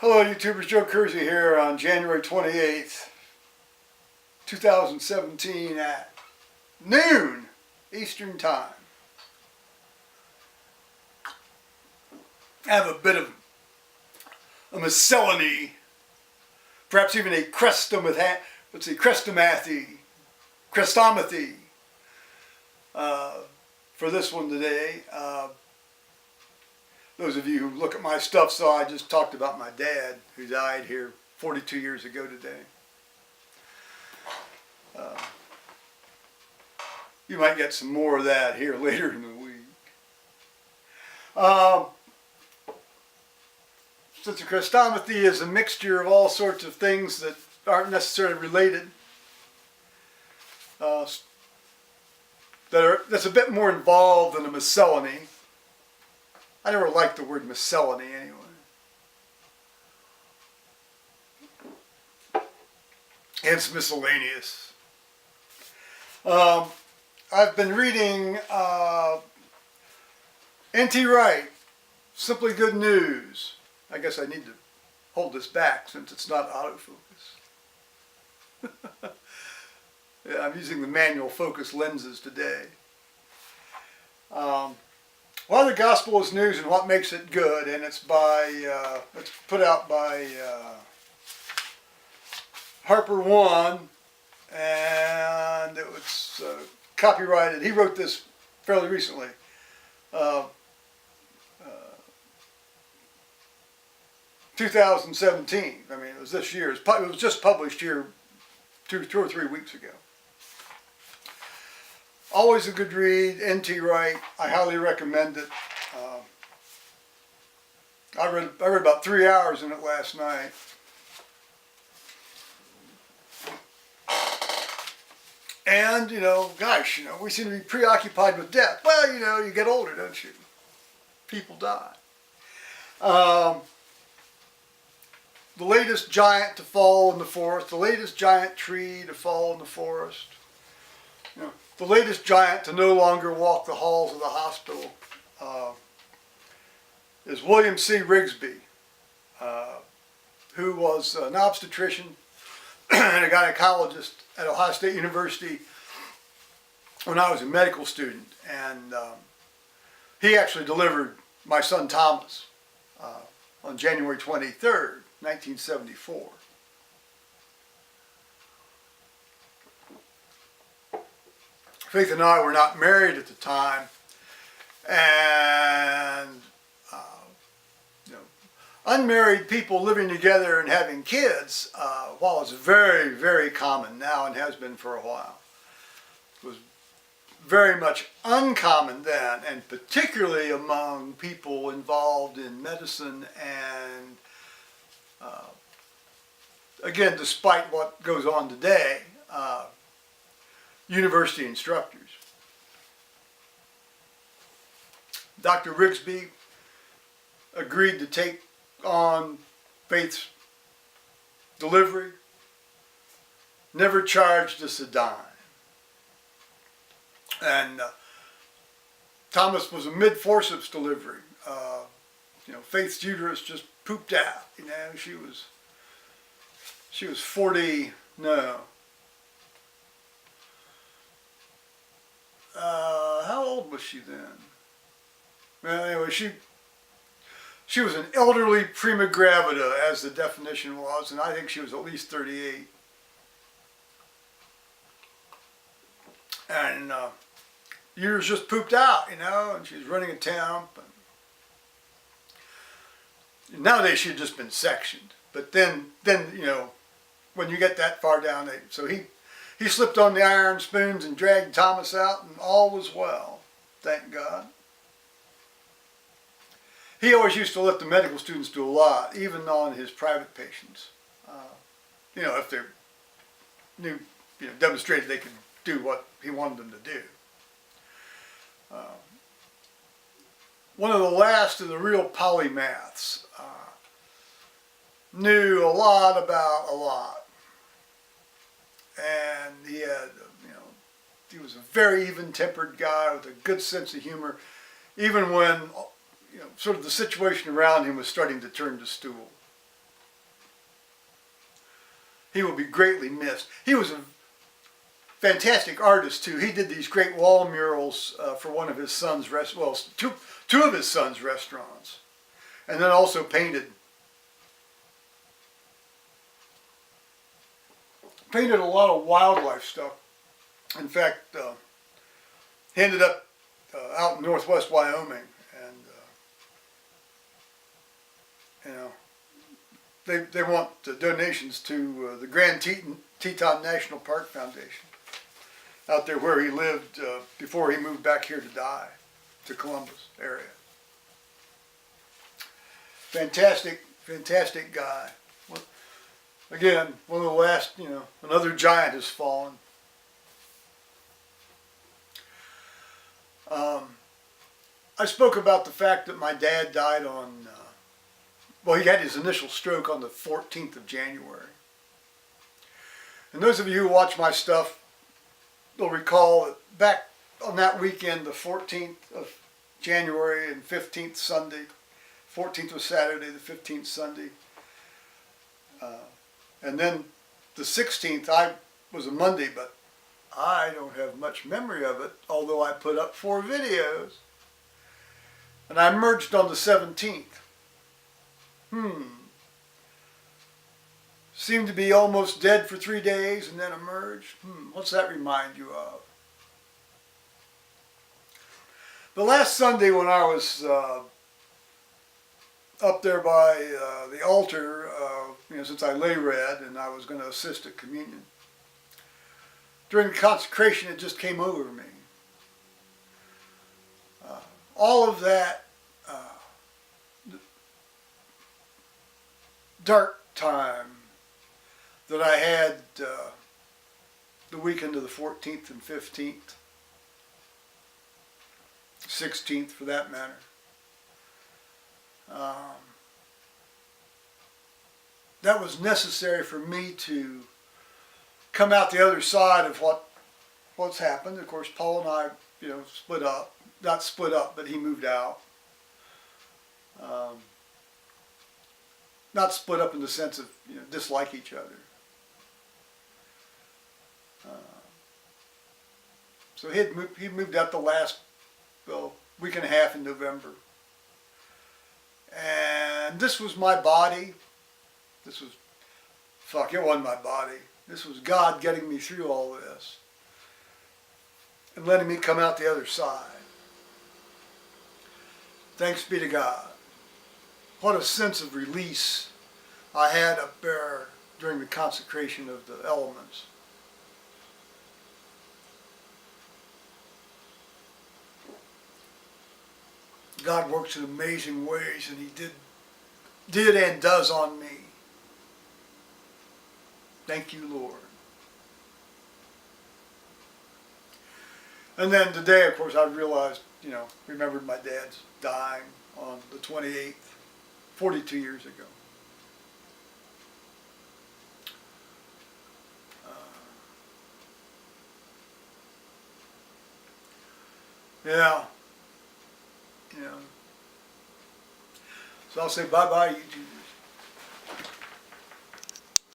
Hello YouTubers, Joe Kersey here on January 28th, 2017 at noon Eastern Time. I have a bit of a miscellany, perhaps even a Chrestomathy for this one today. Those of you who look at my stuff saw I just talked about my dad who died here 42 years ago today. You might get some more of that here later in the week. Since a Chrestomathy is a mixture of all sorts of things that aren't necessarily related, that's a bit more involved than a miscellany. I never liked the word miscellany anyway. It's miscellaneous. I've been reading N.T. Wright, Simply Good News. I guess I need to hold this back since it's not autofocus. Yeah, I'm using the manual focus lenses today. Well, the gospel is news and what makes it good, and it's put out by Harper One, and it was copyrighted. He wrote this fairly recently. 2017. I mean, it was this year. It was just published here two or three weeks ago. Always a good read, N.T. Wright. I highly recommend it. I read about 3 hours in it last night. And, gosh, we seem to be preoccupied with death. Well, you get older, don't you? People die. The latest giant to fall in the forest, the latest giant tree to fall in the forest. The latest giant to no longer walk the halls of the hospital is William C. Rigsby, who was an obstetrician and a gynecologist at Ohio State University when I was a medical student. And he actually delivered my son Thomas on January 23rd, 1974. Faith and I were not married at the time, and unmarried people living together and having kids, while it's very, very common now and has been for a while, was very much uncommon then, and particularly among people involved in medicine and, again, despite what goes on today, university instructors. Dr. Rigsby agreed to take on Faith's delivery, never charged us a dime. And Thomas was a mid-forceps delivery. Faith's uterus just pooped out. She was 40, no. How old was she then? Well, anyway, she was an elderly prima gravida, as the definition was, and I think she was at least 38. And uterus just pooped out, and she was running a temp. And nowadays she had just been sectioned, but then when you get that far down, so he slipped on the iron spoons and dragged Thomas out, and all was well, thank God. He always used to let the medical students do a lot, even on his private patients. If they demonstrated they could do what he wanted them to do. One of the last of the real polymaths, knew a lot about a lot. And he had, he was a very even-tempered guy with a good sense of humor, even when, sort of the situation around him was starting to turn to stool. He will be greatly missed. He was a fantastic artist too. He did these great wall murals for one of his son's two of his son's restaurants, and then also painted a lot of wildlife stuff. In fact, he ended up out in northwest Wyoming, and they want donations to the Grand Teton National Park Foundation out there where he lived before he moved back here to die, to Columbus area. Fantastic, fantastic guy. Again, one of the last, another giant has fallen. I spoke about the fact that my dad died on, he had his initial stroke on the 14th of January. And those of you who watch my stuff will recall that back on that weekend, the 14th of January and 15th Sunday, 14th was Saturday, the 15th Sunday, and then the 16th was a Monday, but I don't have much memory of it, although I put up 4 videos. And I emerged on the 17th. Seemed to be almost dead for 3 days and then emerged. What's that remind you of? The last Sunday when I was up there by the altar, since I lay read and I was going to assist at communion, during the consecration it just came over me. All of that dark time that I had the weekend of the 14th and 15th, 16th for that matter. That was necessary for me to come out the other side of what's happened. Of course, Paul and I, split up. Not split up, but he moved out. Not split up in the sense of dislike each other. So he moved out the last week and a half in November, and this was my body. It wasn't my body. This was God getting me through all this and letting me come out the other side. Thanks be to God. What a sense of release I had up there during the consecration of the elements. God works in amazing ways, and He did and does on me. Thank you, Lord. And then today, of course, I realized, remembered my dad's dying on the 28th, 42 years ago. Yeah. So I'll say bye-bye, YouTube.